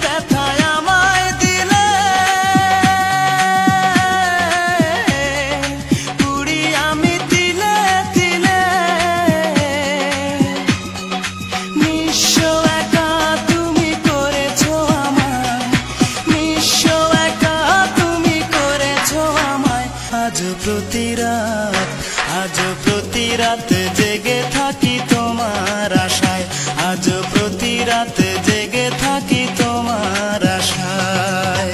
ব্যথায় আমায় দিলে, পুড়ি আমি তিলে তিলে। নিঃস্ব একা তুমি করেছো আমায়, নিঃস্ব একা তুমি করেছো আমায়। আজ প্রতি রাত জেগে থাকি তোমার আশায়, আজ প্রতি রাত জেগে থাকি তোমার আশায়।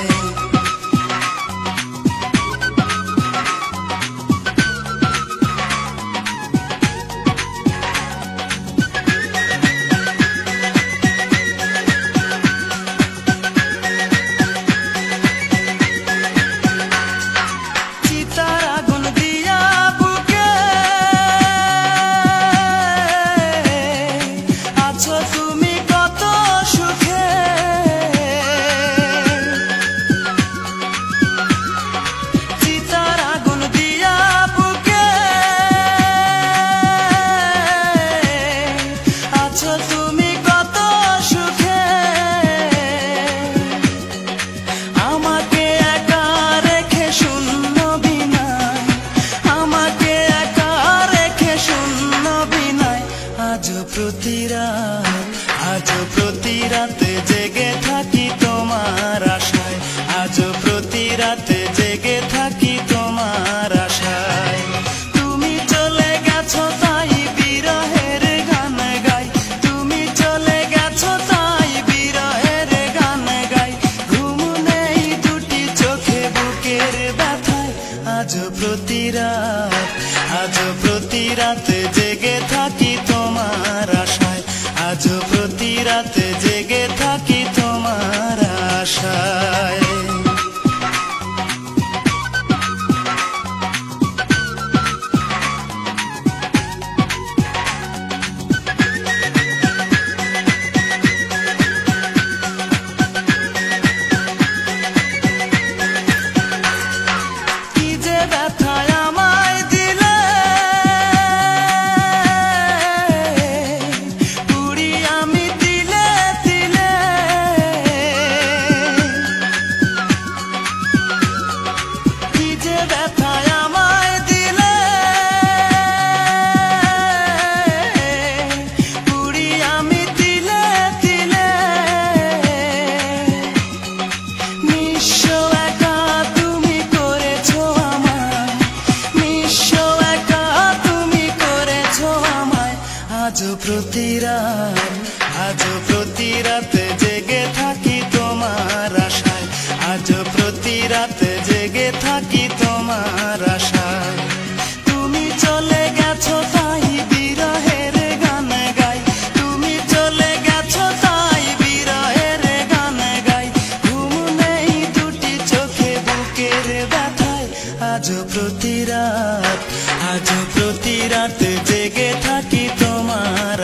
চিতার আগুন দিয়া বুকে আছো তুমি কত সুখে, চিতার আগুন দিয়া বুকে আছো তুমি কত সুখে। আমাকে একা রেখে শূন্য বিনায়, আমাকে একা রেখে শূন্য বিনায়। আজ প্রতি রাত জেগে থাকি তোমার আশায়, আজ প্রতি রাত জেগে থাকি তোমার আশায়। তুমি চলে গেছো তাই বিরহের গান গাই, তুমি চলে গেছো তাই বিরহের গান গাই। ঘুম নেই দুটি চোখে বুকের ব্যথায়, আজ প্রতি রাত জেগে থাকি তোমার আশায়, আজ প্রতি রাত জেগে থাকি তোমার আশায়। কি যে ব্যথায় আমায় দিলে, পুড়ি আমি তিলে তিলে। কি যে ব্যথায় আমায় দিলে, পুড়ি আমি তিলে তিলে। নিঃস্ব একা তুমি করেছো আমায়, নিঃস্ব একা তুমি করেছো আমায়। আজ প্রতি রাত জেগে থাকি তোমার আশায়, আজ প্রতি রাত জেগে থাকি তোমার আশায়। তুমি চলে গেছো তাই বিরহের গান গাই, তুমি চলে গেছো তাই বিরহের গান গাই। ঘুম নেই দুটি চোখে বুকের ব্যথায়, আজ প্রতি রাত জেগে থাকি তোমার